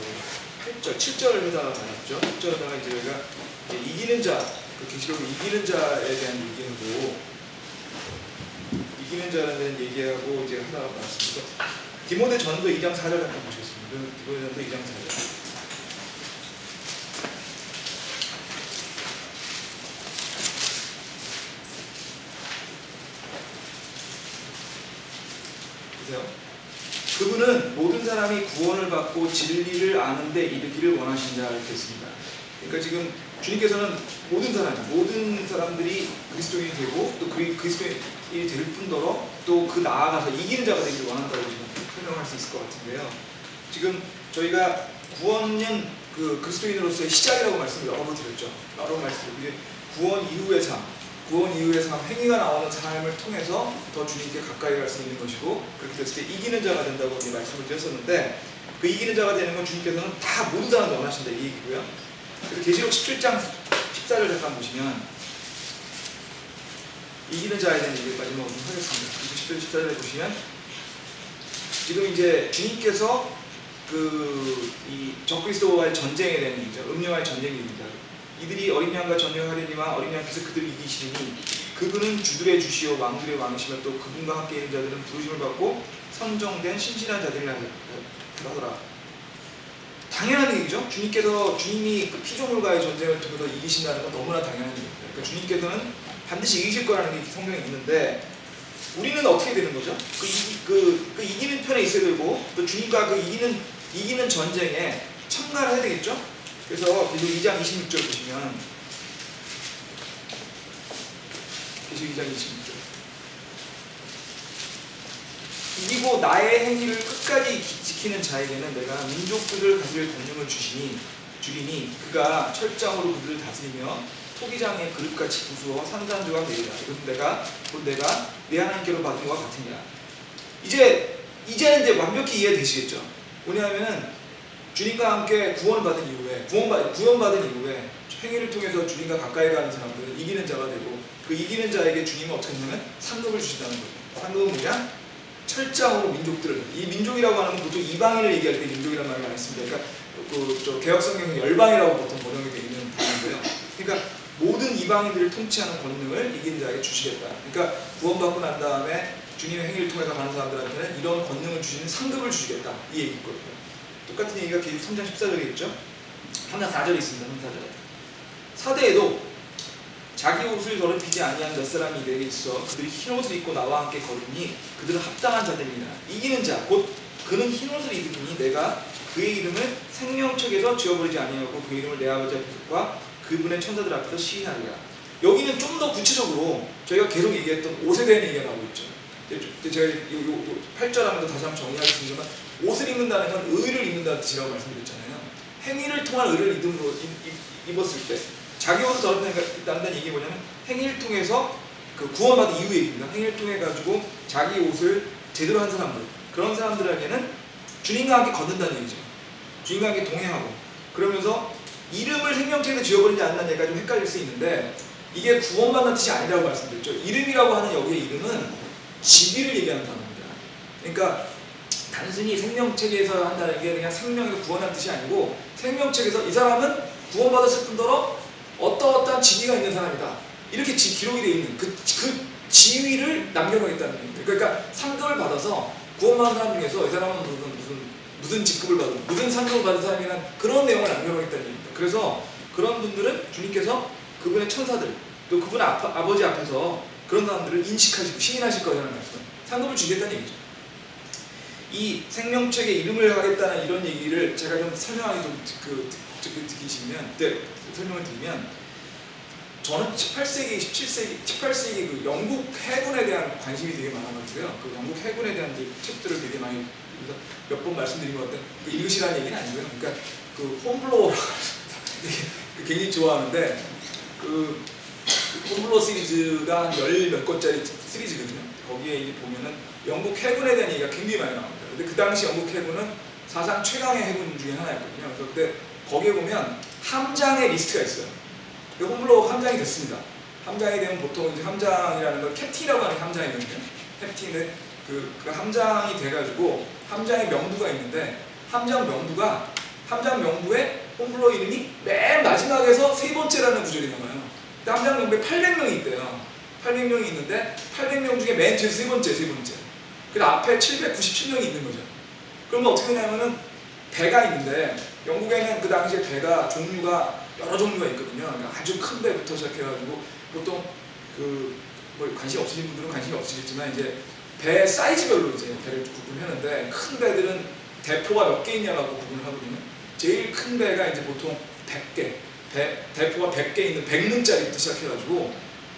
8절, 7절에다가 말했죠. 7절에다가 이제 저희가 이기는 자, 그 계시록 이기는 자에 대한 얘기하고, 이기는 자에 대한 얘기하고 이제 하나가 나왔습니다. 디모데 전서 2장 4절 잠깐 보시겠습니다. 디모데 전서 2장 4절. 그분은 모든 사람이 구원을 받고 진리를 아는데 이르기를 원하신다 이렇게 했습니다. 그러니까 지금 주님께서는 모든 사람들이 그리스도인이 되고 또 그리스도인이 될 뿐더러 또 그 나아가서 이기는 자가 되기를 원한다고 지금 설명할 수 있을 것 같은데요. 지금 저희가 구원은 그 그리스도인으로서의 시작이라고 말씀을 여러 번 드렸죠. 여러 번 말씀드렸는데 구원 이후의 삶, 행위가 나오는 삶을 통해서 더 주님께 가까이 갈 수 있는 것이고, 그렇게 됐을 때 이기는 자가 된다고 말씀을 드렸었는데, 그 이기는 자가 되는 건 주님께서는 다 모든 사람을 원하신다 이 얘기고요. 그래서 계시록 17장 14절 잠깐 보시면 이기는 자에 대한 얘기를 마지막으로 좀 하겠습니다. 17절 14절에 보시면 지금 이제 주님께서 이 적그리스도와의 전쟁에 대한 얘기죠. 음료와의 전쟁입니다. 이들이 어린 양과 전쟁하려니와 어린 양께서 그들을 이기시리니 그분은 주들의 주시오 왕들의 왕이시며 또 그분과 함께 있는 자들은 부르심을 받고 선정된 신실한 자들이라 하더라. 당연한 얘기죠. 주님이 그 피조물과의 전쟁을 통해서 이기신다는 건 너무나 당연한 얘기입니다. 그러니까 주님께서는 반드시 이기실 거라는 게 성경에 있는데, 우리는 어떻게 되는 거죠? 그 이기는 편에 있어야 되고, 또 주님과 그 이기는 전쟁에 참가를 해야 되겠죠? 그래서 계시록 2장 26절 보시면, 계시록 2장 26절, 이기고 나의 행위를 끝까지 지키는 자에게는 내가 민족들을 가질 권능을 주리니 그가 철장으로 그들을 다스리며 토기장의 그릇같이 부수어 산산조각 내리라. 이것은 곧 내가 내 하나님께로 받은 것과 같으니라. 이제는 이제 완벽히 이해되시겠죠? 뭐냐면은 주님과 함께 구원받은 이후에 행위를 통해서 주님과 가까이 가는 사람들은 이기는 자가 되고, 그 이기는 자에게 주님은 어떻게 하냐면 상급을 주신다는 거예요. 상급은 뭐냐? 철장으로 민족들을, 이 민족이라고 하는 건 보통 이방인을 얘기할 때 민족이라는 말을 많이 씁니다. 그러니까 개혁성경은 열방이라고 보통 번역이 되어 있는 단어인데요. 그러니까 모든 이방인들을 통치하는 권능을 이기는 자에게 주시겠다. 그러니까 구원받고 난 다음에 주님의 행위를 통해서 가는 사람들한테는 이런 권능을 주시는 상급을 주시겠다 이 얘기거든요. 똑같은 얘기가 계속 3장 14절에 있죠. 하나 4절에 있습니다. 4절에 사대에도 자기 옷을 더럽히지 아니한 몇 사람이 내게 있어 그들이 흰 옷을 입고 나와 함께 걸으니 그들은 합당한 자들이라. 이기는 자 곧 그는 흰 옷을 입으니 내가 그의 이름을 생명책에서 지워버리지 아니하고 그 이름을 내 아버지 앞에서과 그분의 천사들 앞에서 시인하리라. 여기는 좀 더 구체적으로 저희가 계속 얘기했던 옷에 대한 얘기가 나오고 있죠. 제가 8절 하면서 다시 한번 정리하겠습니다만, 옷을 입는다는 건 의를 입는다는 뜻이라고 말씀드렸잖아요. 행위를 통한 의를 입었을 때, 자기 옷을 더럽힌다는 얘기 뭐냐면 행위를 통해서 그 구원받은 이후의 얘기입니다. 행위를 통해 가지고 자기 옷을 제대로 한 사람들, 그런 사람들에게는 주님과 함께 걷는다는 얘기죠. 주님과 함께 동행하고, 그러면서 이름을 생명책에서 지워버리지 않는다는 얘기가 좀 헷갈릴 수 있는데, 이게 구원받는 뜻이 아니라고 말씀드렸죠. 이름이라고 하는 여기의 이름은 직위를 얘기하는 단어입니다. 그러니까 단순히 생명책에서 한다는 게 그냥 생명에서 구원하는 뜻이 아니고, 생명책에서 이 사람은 구원받았을 뿐더러 어떠어떠한 직위가 있는 사람이다, 이렇게 기록이 되어 있는 그 지위를 남겨놓겠다는 얘기입니다. 그러니까 상급을 받아서 구원받은 사람 중에서 이 사람은 무슨 직급을 받은, 무슨 상급을 받은 사람이란 그런 내용을 남겨놓겠다는 얘기입니다. 그래서 그런 분들은 주님께서 그분의 천사들, 또 그분 아버지 앞에서 그런 사람들을 인식하시고 시인하실 거라는 말씀, 상급을 주겠다는 얘기죠. 이 생명책에 이름을 하겠다는 이런 얘기를 제가 좀 설명하기 듣기 싫으면, 설명을 드리면, 저는 18세기 그 영국 해군에 대한 관심이 되게 많아가지고요. 그 영국 해군에 대한 책들을 되게 많이 몇 번 말씀드린 것 같은데, 그 읽으시라는 얘기는 아니고요. 그러니까 그 홈블로우라고 굉장히 좋아하는데, 그 홈블로우 시리즈가 한 열 몇 권짜리 시리즈거든요. 거기에 이제 보면은 영국 해군에 대한 얘기가 굉장히 많이 나옵니다. 근데 그 당시 영국 해군은 사상 최강의 해군 중에 하나였거든요. 그래서 그때 거기에 보면 함장의 리스트가 있어요. 그 홈블로우가 함장이 됐습니다. 함장이 되면 보통 이제 함장이라는 걸 캡틴이라고 하는 함장이거든요. 캡틴은 그 함장이 돼가지고 함장의 명부가 있는데, 함장 명부가 함장 명부에 홈블러 이름이 맨 마지막에서 세 번째라는 구절이 나와요. 근데 함장 명부에 800명이 있대요. 800명이 있는데 800명 중에 맨 뒤에 세 번째. 그 앞에 797명이 있는 거죠. 그러면 어떻게 되냐면은 배가 있는데 영국에는 그 당시에 배가 종류가 여러 종류가 있거든요. 그러니까 아주 큰 배부터 시작해가지고 보통 뭐 관심 없으신 분들은 관심이 없으시겠지만 이제 배 사이즈별로 이제 배를 구분하는데 큰 배들은 대포가 몇 개 있냐라고 구분을 하거든요. 제일 큰 배가 이제 보통 100개, 대포가 100개 있는 100문짜리부터 시작해가지고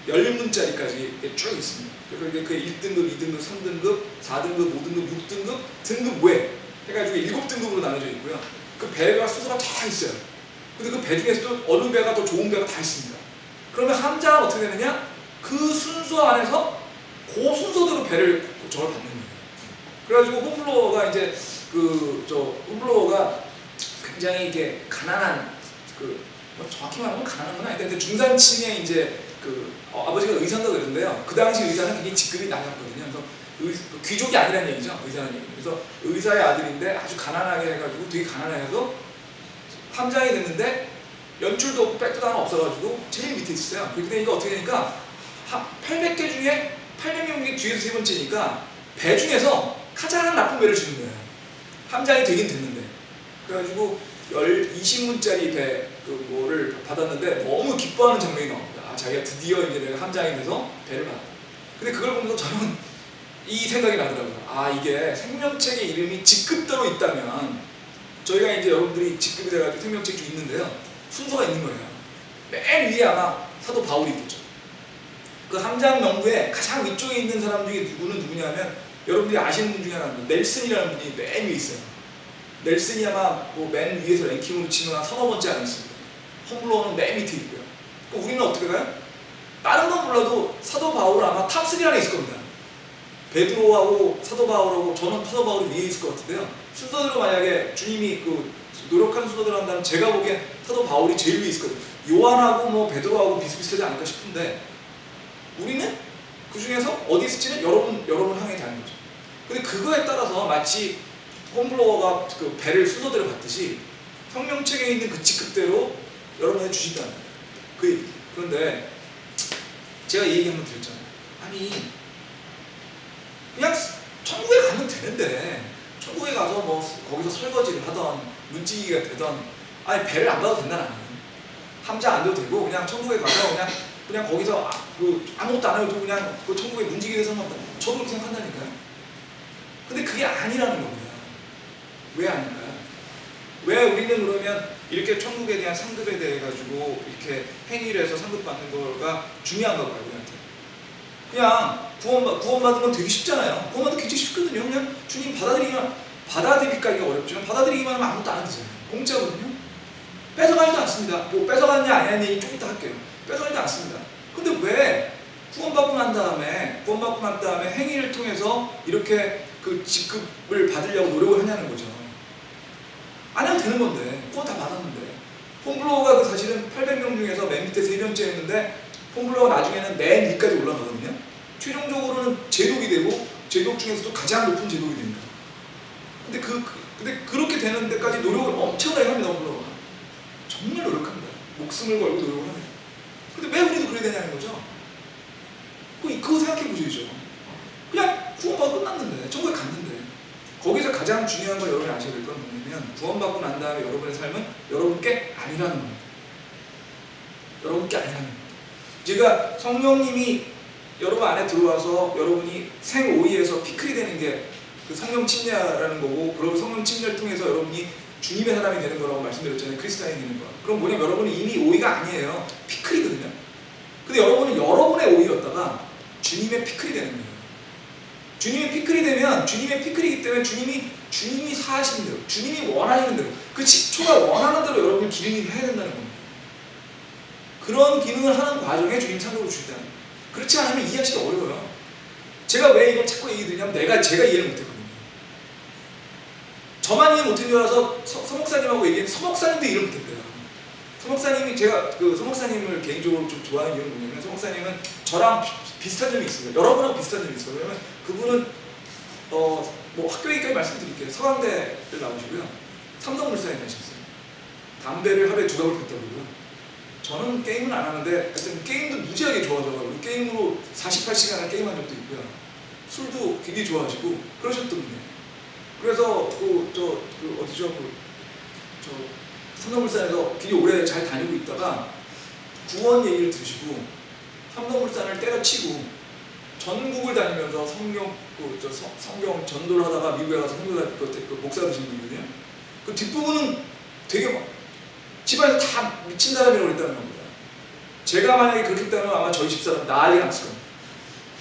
10문짜리까지 쭉 있습니다. 그리고 그 1등급, 2등급, 3등급, 4등급, 5등급, 6등급, 등급 외 해가지고 7등급으로 나눠져 있고요. 그 배가 순서가 다 있어요. 근데 그 배 중에서도 어느 배가 더 좋은 배가 다 있습니다. 그러면 함장은 어떻게 되느냐? 그 순서 안에서 그 순서대로 배를 저걸 받는 거예요. 그래가지고 홈블로어가 이제 홈블로어가 굉장히 이게 가난한 뭐 정확히 말하면 가난한 건 아닌데 중산층의 이제 아버지가 의사인가 그러는데요. 그 당시 의사는 굉장히 직급이 낮았거든요. 그래서 귀족이 아니라는 얘기죠. 의사는 얘기. 그래서 의사의 아들인데 아주 가난하게 해가지고 되게 가난해서 함장이 됐는데 연줄도 없고 백도 하나 없어가지고 제일 밑에 있었어요. 그렇게 되니까 어떻게 되니까 800개 중에 800명 중에 뒤에서 세 번째니까 배 중에서 가장 나쁜 배를 주는 거예요. 함장이 되긴 됐는데. 그래가지고 20문짜리 배 그거를 받았는데 너무 기뻐하는 장면이 나옵니다. 아, 자기가 드디어 이제 내가 함장이 돼서 배를 받았다. 근데 그걸 보면서 저는 이 생각이 나더라고요. 아, 이게 생명책의 이름이 직급대로 있다면 저희가 이제 여러분들이 직급이 돼가지고 생명책이 있는데요. 순서가 있는 거예요. 맨 위에 아마 사도 바울이 있겠죠. 그 함장 명부에 가장 위쪽에 있는 사람 중에 누구냐면 여러분들이 아시는 분 중에 하나입니다. 넬슨이라는 분이 맨 위에 있어요. 넬슨이 아마 맨 위에서 랭킹으로 치면 한 서너 번째 안에 있습니다. 홈블로어는 맨 밑에 있고요. 우리는 어떻게 가요? 다른 건 몰라도 사도 바울은 아마 탑3 안에 있을 겁니다. 베드로하고 사도 바울하고 저는 사도 바울이 위에 있을 것 같은데요. 순서대로 만약에 주님이 노력하는 순서대로 한다면 제가 보기엔 사도 바울이 제일 위에 있을 거예요. 요한하고 뭐 베드로하고 비슷비슷하지 않을까 싶은데 우리는 그 중에서 어디 있을지는 여러분 향해 다는 거죠. 근데 그거에 따라서 마치 홈블로어가 그 배를 순서대로 받듯이 성명책에 있는 그 직급대로 여러분에게 주신다는 거예요. 그런데 제가 이 얘기 한번 드렸잖아요. 아니 그냥 천국에 가면 되는데 천국에 가서 뭐 거기서 설거지를 하던 문지기가 되던 아니 배를 안 가도 된다 나는. 함장 안 돼도 되고 그냥 천국에 가서 그냥 거기서 아무것도 안 해도 그냥 그 천국에 문지기가 상관없다. 저도 그렇게 생각한다니까요. 근데 그게 아니라는 겁니다. 왜 아닐까요? 왜 우리는 그러면 이렇게 천국에 대한 상급에 대해 가지고 이렇게 행위를 해서 상급받는 거가 중요한 건가요, 우리한테? 그냥 구원받으면 되게 쉽잖아요. 구원받으면 굉장히 쉽거든요. 그냥 주님 받아들이기가 어렵지만 받아들이기만 하면 아무것도 안 되잖아요. 공짜거든요. 뺏어가지도 않습니다. 뭐 뺏어갔냐 아니냐 얘기 좀 이따 할게요. 뺏어가지도 않습니다. 근데 왜 구원받고 난 다음에 행위를 통해서 이렇게 그 직급을 받으려고 노력을 하냐는 거죠. 안 해도 되는 건데 그거 다 받았는데 홈블로어가 사실은 800명 중에서 맨 밑에 세 번째였는데 홈블로어가 나중에는 맨 위까지 올라가거든요. 최종적으로는 제독이 되고 제독 중에서도 가장 높은 제독이 됩니다. 근데 그렇게 되는 데까지 노력을 엄청나게 합니다. 홈블로어가 정말 노력합니다. 목숨을 걸고 노력을 합니다. 근데 왜 우리도 그래야 되냐는 거죠. 그거 생각해 보시죠. 그냥 구원받고 끝났는데 천국에 갔는데 거기서 가장 중요한 걸 여러분이 아셔야 될 건 뭐냐면 구원받고 난 다음에 여러분의 삶은 여러분께 아니라는 겁니다. 여러분께 아니라는 겁니다. 제가 성령님이 여러분 안에 들어와서 여러분이 생오이에서 피클이 되는 게 그 성령 침례라는 거고 그리고 성령 침례를 통해서 여러분이 주님의 사람이 되는 거라고 말씀드렸잖아요. 그리스도인이 되는 거. 그럼 뭐냐면 여러분은 이미 오이가 아니에요. 피클이거든요. 근데 여러분은 여러분의 오이였다가 주님의 피클이 되는 거예요. 주님의 피클이 되면 주님의 피클이기 때문에 주님이 사하시는 대로 주님이 원하시는 대로 그 식초가 원하는 대로 여러분이 기능을 해야 된다는 겁니다. 그런 기능을 하는 과정에 주님 상급을 주시다는 거예요. 그렇지 않으면 이해하시기 어려워요. 제가 왜 이걸 자꾸 얘기 드리냐면 제가 이해를 못했거든요. 저만 이해 못한 줄 알아서 서목사님하고 얘기했는데 서목사님도 이해를 못했대요. 서목사님이 제가 서목사님을 개인적으로 좀 좋아하는 이유는 뭐냐면 서목사님은 저랑 비슷한 점이 있습니다. 여러분하고 비슷한 점이 있어요. 왜냐면 그분은 뭐 학교 얘기까지 말씀드릴게요. 서강대를 나오시고요. 삼성물산에 다니셨어요. 담배를 하루에 2갑을 폈다고요. 저는 게임은 안 하는데 하여튼 게임도 무지하게 좋아져가지고 게임으로 48시간을 게임한 적도 있고요. 술도 굉장히 좋아하시고 그러셨던데. 그래서 어디죠? 저 삼성물산에서 굉장히 오래 잘 다니고 있다가 구원 얘기를 들으시고 삼성물산을 때려치고 전국을 다니면서 성경 전도를 하다가 미국에 가서 목사 되신 분이거든요. 그 뒷부분은 되게 막 집안에서 다 미친 사람이라고 그랬다는 겁니다. 제가 만약에 그렇게 했다면 아마 저희 집사람 난리가 났을 겁니다.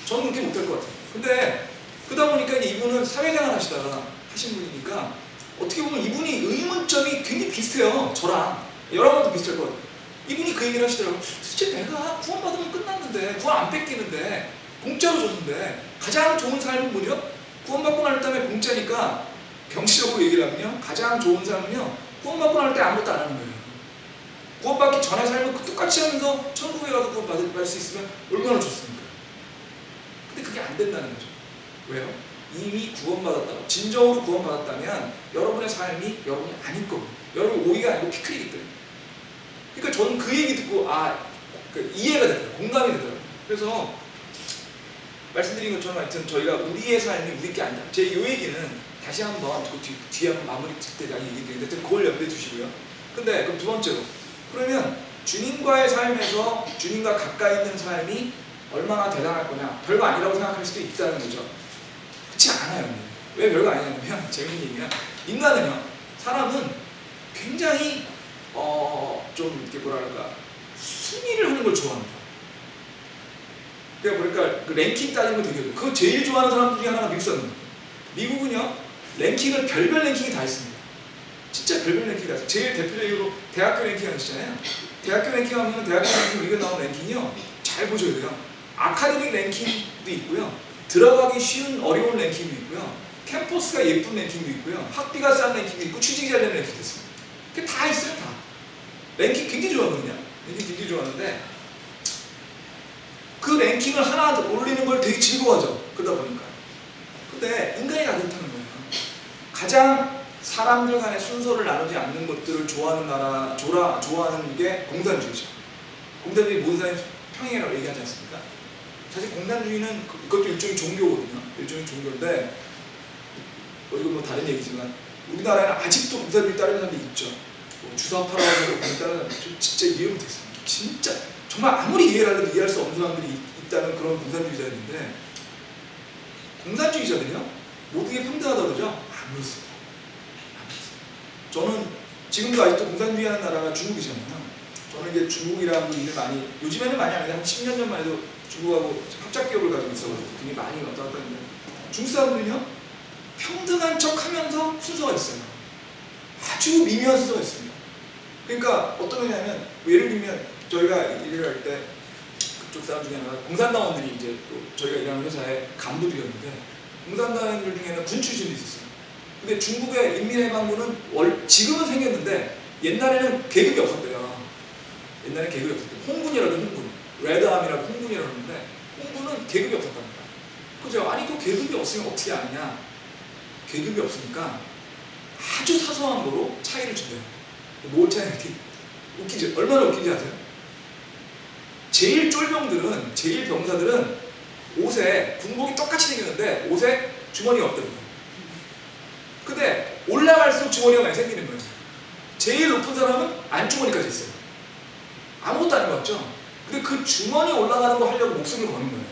저는 그렇게 못할 것 같아요. 근데 그러다 보니까 이분은 사회생활 하시다가 하신 분이니까 어떻게 보면 이분이 의문점이 굉장히 비슷해요. 저랑 여러분도 비슷할 것 같아요. 이분이 그 얘기를 하시더라고요. 도대체 내가 구원받으면 끝났는데 구원 안 뺏기는데 공짜로 줬는데 가장 좋은 삶은 뭐죠? 구원받고 난 다음에 공짜니까 병치적으로 얘기를 하면요. 가장 좋은 삶은요. 구원받고 날 때 아무것도 안 하는 거예요. 구원받기 전에 삶은 똑같이 하면서 천국에 가서 구원받을 수 있으면 얼마나 좋습니까? 근데 그게 안 된다는 거죠. 왜요? 이미 구원받았다고 진정으로 구원받았다면 여러분의 삶이 여러분이 아닌 거고 여러분 오이가 아니고 피클이기 때문에. 그러니까 저는 그 얘기 듣고 이해가 되더라고요. 공감이 되더라고요. 그래서 말씀드린 것처럼 하여튼 저희가 우리의 삶이 우리 게 아니다. 제 이 얘기는 다시 한번 뒤에 한번 마무리 칠 때 얘기 드리는데 그걸 염두에 두시고요. 근데 그럼 두 번째로 그러면 주님과의 삶에서 주님과 가까이 있는 삶이 얼마나 대단할 거냐 별거 아니라고 생각할 수도 있다는 거죠. 그렇지 않아요. 왜 별거 아니냐면 재밌는 얘기가 인간은요 사람은 굉장히 좀 이렇게 뭐랄까 순위를 하는 걸 좋아합니다. 그러니까 그 랭킹 따지는 거 되게 어려워요. 그거 제일 좋아하는 사람 중에 하나가 미국 사람입니다. 미국은요 랭킹을 별별 랭킹이 다 있습니다. 진짜 별별 랭킹이 다 있어요. 제일 대표적으로 대학교 랭킹 하시잖아요. 대학교 랭킹 하면 대학교 랭킹 우리가 나온 랭킹이요 잘 보셔야 돼요. 아카데믹 랭킹도 있고요. 들어가기 쉬운 어려운 랭킹도 있고요. 캠퍼스가 예쁜 랭킹도 있고요. 학비가 싼 랭킹도 있고 취직이 잘 되는 랭킹도 있습니다. 그게 다 있어요. 다. 랭킹 굉장히 좋아하거든요. 랭킹 굉장히 좋아하는데 그 랭킹을 하나 올리는 걸 되게 즐거워하죠. 그러다 보니까. 근데 인간이 다 그렇다는 거예요. 가장 사람들 간의 순서를 나누지 않는 것들을 좋아하는 게 공산주의죠. 공산주의 모든 사람이 평행이라고 얘기하지 않습니까? 사실 공산주의는 그것도 일종의 종교거든요. 일종의 종교인데 이건 뭐 다른 얘기지만 우리나라에는 아직도 공산주의 따르는 사람들이 있죠. 주사파라고 따르는 사람들 진짜 이해 못했어요. 진짜 정말 아무리 이해를 하려도 이해할 수 없는 사람들이 있다는 그런 공산주의자들인데 공산주의자들이요? 모든 게 평등하다고 그러죠? 안 그렇습니다. 저는 지금도 아직도 공산주의 하는 나라가 중국이잖아요. 저는 이제 중국이랑 일을 많이 요즘에는 많이 안 해요. 한 10년 전만 해도 중국하고 합작 기업을 가지고 있어가지고 굉장히 많이 왔다 갔다 했는데 중국 사람들은요 평등한 척 하면서 순서가 있어요. 아주 미묘한 순서가 있습니다. 그러니까 어떤 거냐면 예를 들면 저희가 일을 할 때 그쪽 사람 중에 하나가 공산당원들이 이제 또 저희가 일하는 회사의 간부들이었는데 공산당원들 중에는 군 출신도 있었어요. 근데 중국의 인민해방군은 지금은 생겼는데 옛날에는 계급이 없었대요. 옛날에 계급이 없었대요. 홍군이라고 홍군, 레드암이라고 홍군이라고 하는데 홍군은 계급이 없었답니다. 그죠? 아니 그 계급이 없으면 어떻게 아느냐? 계급이 없으니까 아주 사소한 거로 차이를 준대요. 뭘 차이가 이렇게 웃기죠? 얼마나 웃긴지 아세요? 제일 쫄병들은, 제일 병사들은 옷에 군복이 똑같이 생겼는데 옷에 주머니가 없답니다. 근데 올라갈수록 주머니가 많이 생기는 거예요. 제일 높은 사람은 안주머니까지 있어요. 아무것도 아닌 것 같죠? 근데 그 주머니 올라가는 거 하려고 목숨을 거는 거예요.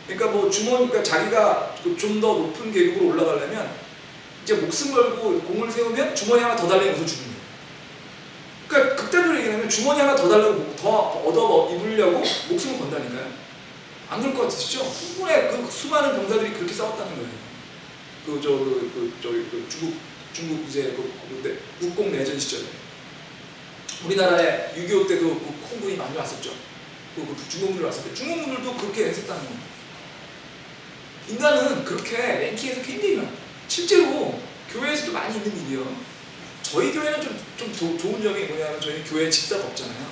그러니까 뭐 그러니까 자기가 좀 더 높은 계급으로 올라가려면 이제 목숨 걸고 공을 세우면 주머니 하나 더 달라는 것을 주는 거예요. 그러니까 극단적으로 얘기하면 주머니 하나 더 달라고 더 얻어 입으려고 목숨을 건다니까요. 안 그럴 것 같으시죠? 홍군의 그 수많은 병사들이 그렇게 싸웠다는 거예요. 중국 이제 국공 내전 시절에 우리나라에 6.25 때도 홍군이 많이 왔었죠. 중국군들이 왔을 때 중국군들도 그렇게 했었다는 겁니다. 인간은 그렇게 랭킹에서 굉장히 실제로 교회에서도 많이 있는 일이에요. 저희 교회는 좀 좋은 점이 뭐냐면 저희 교회에 집사가 없잖아요.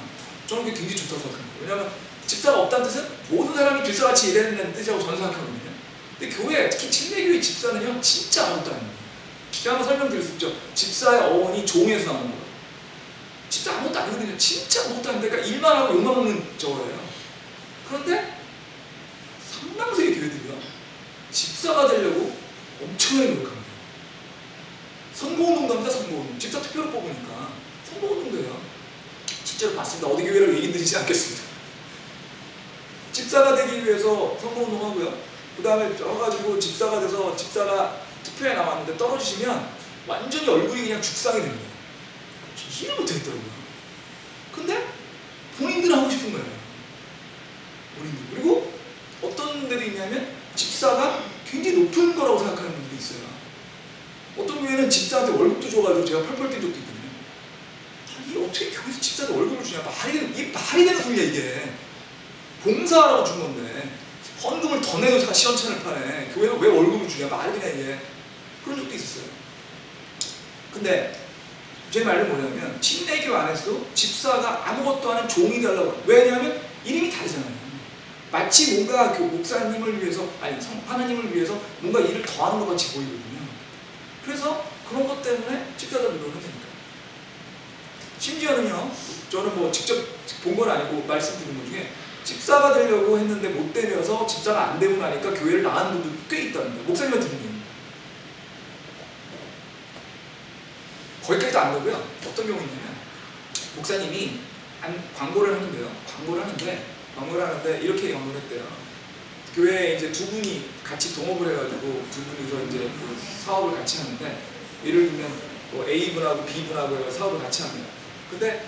저는 그게 굉장히 좋다고 생각합니다. 왜냐하면 집사가 없다는 뜻은 모든 사람이 질서같이 일해야 된다는 뜻이라고 저는 생각하거든요. 근데 교회, 특히 침례교회 집사는요 진짜 아무것도 아닙니다. 제가 한번 설명드릴 수 있죠. 집사의 어원이 종에서 나오는 거예요. 진짜 아무것도 아니거든요. 진짜 아무것도 아닌데 그러니까 일만 하고 욕만 먹는 저거예요. 그런데 상당수의 교회들이요, 집사가 되려고 엄청나게 노력합니다. 선거운동도 합니다. 선거운동. 집사 투표로 뽑으니까 선거운동도 해요. 실제로 봤습니다. 어디 교회를 얘기 드리지 않겠습니다. 집사가 되기 위해서 선거운동하고요. 그 다음에 져가지고 집사가 돼서 집사가 투표에 나왔는데 떨어지시면 완전히 얼굴이 그냥 죽상이 됩니다. 이해를 못하겠더라고요. 근데 본인들은 하고 싶은 거예요. 본인들. 그리고 어떤 데도 있냐면 집사가 굉장히 높은 거라고 생각하는 분들이 있어요. 어떤 교회는 집사한테 월급도 줘가지고 제가 펄펄 뛴 적도 있거든요. 이게 어떻게 교회에서 집사한테 월급을 주냐. 이게 말이 되는 소리야 이게. 봉사하라고 준 건데 헌금을 더 내고 시원찮을 판에 교회가 왜 월급을 주냐. 말이 되냐 이게. 그런 적도 있었어요. 근데 제 말은 뭐냐면 침례교 안에서도 집사가 아무것도 하는 종이 되려고. 왜냐하면 이름이 다르잖아요. 마치 뭔가 그 목사님을 위해서 아니 하나님을 위해서 뭔가 일을 더하는 것 같이 보이거든요. 그래서 그런 것 때문에 집사들 노력을 합니다. 심지어는요, 저는 뭐 직접 본 건 아니고 말씀드린 것 중에 집사가 되려고 했는데 못 되면서 집사가 안 되고 나니까 교회를 나가는 분들도 꽤 있답니다. 목사님만 듣는 거예요. 거기까지도 안 되고요. 어떤 경우 있냐면 목사님이 광고를 하는데요. 광고를 하는데 이렇게 광고를 했대요. 교회에 이제 두 분이 같이 동업을 해가지고 두 분이서 이제 그 사업을 같이 하는데, 예를 들면 뭐 A분하고 B분하고 해서 사업을 같이 합니다. 근데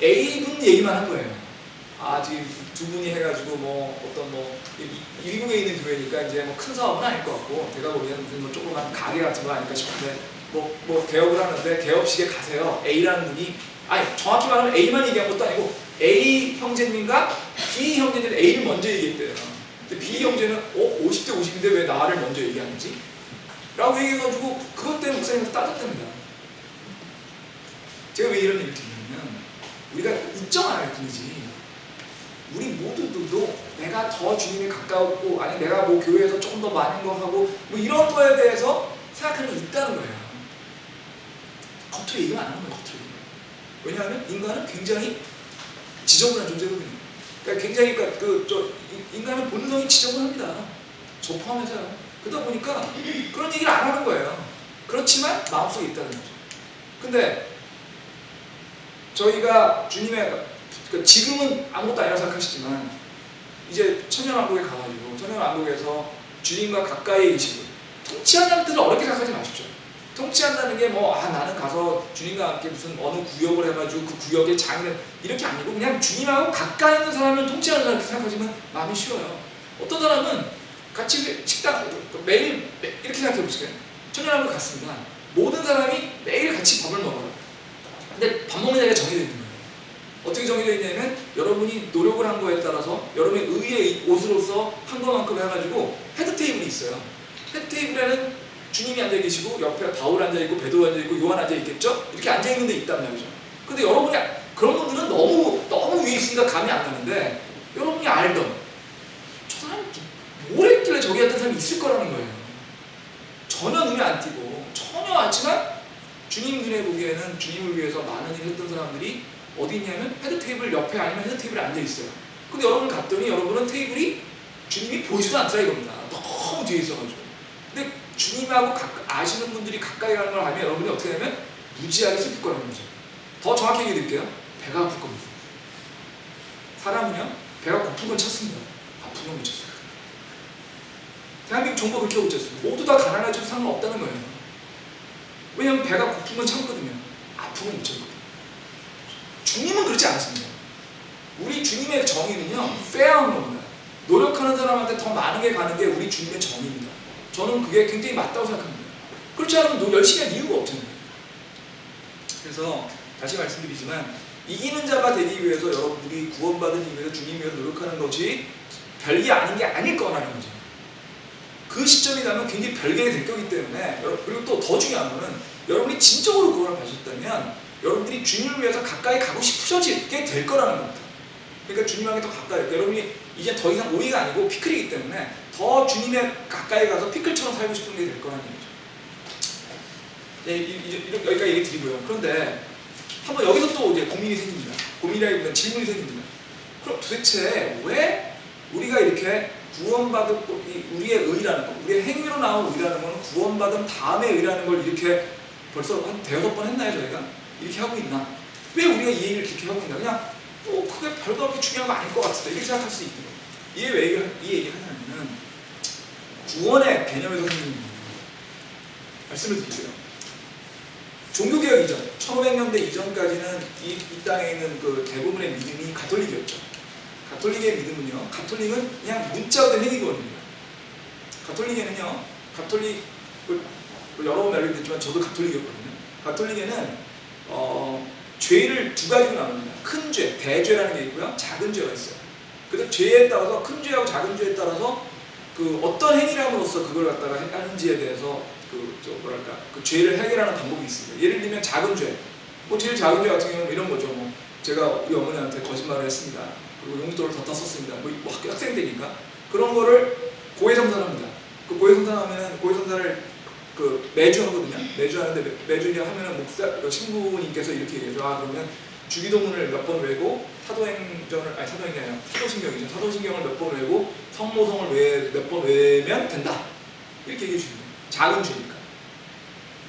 A분 얘기만 한 거예요. 아, 지금 두 분이 해가지고 뭐 어떤 뭐 일국에 있는 교회니까 이제 뭐 큰 사업은 아닐 것 같고, 제가 보기에는 무슨 뭐 조그만 가게 같은 거 아닐까 싶은데 뭐 개업을 하는데 개업식에 가세요. A라는 분이, 아니 정확히 말하면 A만 얘기한 것도 아니고 A 형제님과 B 형제님 A를 먼저 얘기했대요. 근데 B 형제는 50대 50인데 왜 나를 먼저 얘기하는지? 라고 얘기해가지고 그것 때문에 목사님한테 따졌답니다. 제가 왜 이런 얘기를 드리냐면, 우리가 인정 안 할 뿐이지 우리 모두들도 내가 더 주님에 가까웠고, 아니 내가 뭐 교회에서 조금 더 많은 거 하고 뭐 이런 거에 대해서 생각하는 게 있다는 거예요. 겉으로 얘기만 안 하는 거예요. 겉으로. 왜냐하면 인간은 굉장히 지저분한 존재거든요. 그러니까 굉장히 인간은 본능이 지저분합니다. 저 포함해서요. 그러다 보니까 그런 얘기를 안 하는 거예요. 그렇지만 마음속에 있다는 거죠. 근데 저희가 주님의 지금은 아무것도 아니라고 생각하시지만 이제 천년왕국에 가가지고 천년왕국에서 주님과 가까이 계시고, 통치한다는 뜻을 어렵게 생각하지 마십시오. 통치한다는 게 뭐 나는 가서 주님과 함께 무슨 어느 구역을 해가지고 그 구역의 장인을 이렇게 아니고, 그냥 주님하고 가까이 있는 사람을 통치하는 사람 이렇게 생각하시면 마음이 쉬워요. 어떤 사람은 같이 식당 매일 이렇게 생각해 보세요. 천년왕국에 갔습니다. 모든 사람이 매일 같이 밥을 먹어요. 근데 밥 먹는 자리가 정해져 있는 거예요. 어떻게 정해져 있냐면 여러분이 노력을 한 거에 따라서 여러분의 의의 옷으로서 한 것만큼 해가지고 헤드 테이블이 있어요. 헤드 테이블에는 주님이 앉아 계시고 옆에 바울 앉아 있고 베드로 앉아 있고 요한 앉아 있겠죠? 이렇게 앉아 있는 데 있단 말이죠. 근데 여러분이 그런 분들은 너무 위에 있으니까 감이 안 나는데, 여러분이 알던 저 사람이 뭘 했길래 저기 했던 사람이 있을 거라는 거예요. 전혀 눈에 안 띄고 전혀 왔지만 주님 눈에 보기에는 주님을 위해서 많은 일을 했던 사람들이 어디 있냐면 헤드 테이블 옆에 아니면 헤드 테이블에 앉아 있어요. 근데 여러분 갔더니 여러분은 테이블이 주님이 보이지도 않더라 이겁니다. 너무 뒤에 있어가지고. 근데 주님하고 아시는 분들이 가까이 가는 걸 하면 여러분이 어떻게 되면 무지하게 슬플 거라는 거죠. 더 정확히 얘기해 드릴게요. 배가 아플 겁니다. 사람은요, 배가 고픈 건 찾습니다. 아픈 건 못 찾습니다. 대한민국 정부가 그렇게 하고 있잖습니다. 모두 다 가난해져도 상관없다는 거예요. 왜냐하면 배가 고픈 건 참거든요. 아픈 건 못 참거든요. 주님은 그렇지 않습니다. 우리 주님의 정의는요, 페어한 겁니다. 노력하는 사람한테 더 많은 게 가는 게 우리 주님의 정의입니다. 저는 그게 굉장히 맞다고 생각합니다. 그렇지 않으면 열심히 할 이유가 없잖아요. 그래서 다시 말씀드리지만 이기는 자가 되기 위해서 여러분들이 구원받기 위해서 주님 위해서 노력하는 것이 별게 아닌 게 아닐 거라는 거죠. 그 시점이 되면 굉장히 별개가 될 거기 때문에, 그리고 또 더 중요한 거는 여러분이 진정으로 구원을 받으셨다면 여러분들이 주님을 위해서 가까이 가고 싶으시게 될 거라는 겁니다. 그러니까 주님에게 더 가까이, 여러분이 이제 더 이상 오이가 아니고 피클이기 때문에 더 주님에 가까이 가서 피클처럼 살고 싶은 게 될 거라는 얘기죠. 네, 여기까지 얘기 드리고요. 그런데 한번 여기서 또 이제 고민이 생깁니다. 고민이라기보다는 질문이 생깁니다. 그럼 도대체 왜 우리가 이렇게 구원받은 우리의 의라는 거, 우리의 행위로 나온 의라는 거는 구원받은 다음에 의라는 걸 이렇게 벌써 한 대여섯 번 했나요, 저희가? 이렇게 하고 있나? 왜 우리가 이 얘기를 그렇게 하고 있나? 그냥 그게 별거 그렇게 중요한 거 아닐 것 같다 이렇게 생각할 수 있거든요. 이게 왜 이 얘기를 하냐면은 구원의 개념에서 생기는 말씀을 드릴게요. 종교개혁 이전, 1500년대 이전까지는 이 땅에 있는 그 대부분의 믿음이 가톨릭이었죠. 가톨릭의 믿음은요, 가톨릭은 그냥 문자로 된 행위구원입니다. 가톨릭에는요, 가톨릭을 여러 번 말씀드렸지만 저도 가톨릭이었거든요. 가톨릭에는 죄를 두 가지로 나눕니다. 큰 죄, 대죄라는 게 있고요, 작은 죄가 있어요. 그래서 죄에 따라서 큰 죄하고 작은 죄에 따라서 그 어떤 행위를 함으로써 그걸 갖다가 하는지에 대해서 그 죄를 해결하는 방법이 있습니다. 예를 들면 작은 죄, 제일 작은 죄 같은 경우는 이런 거죠. 제가 우리 어머니한테 거짓말을 했습니다. 그리고 용돈을 더 썼습니다. 학생 때니까 그런 거를 고해성사합니다. 그 고해성사하면은 고해성사를 매주 하거든요. 매주 하는데 매주 하면은 신부님께서 이렇게 얘기해요. 그러면 주기도문을 몇 번 외고 사도행전을 사도신경이죠. 사도신경을 몇 번 외고 성모성을 몇 번 외면 된다. 이렇게 얘기해 주는 거예요. 작은 죄니까.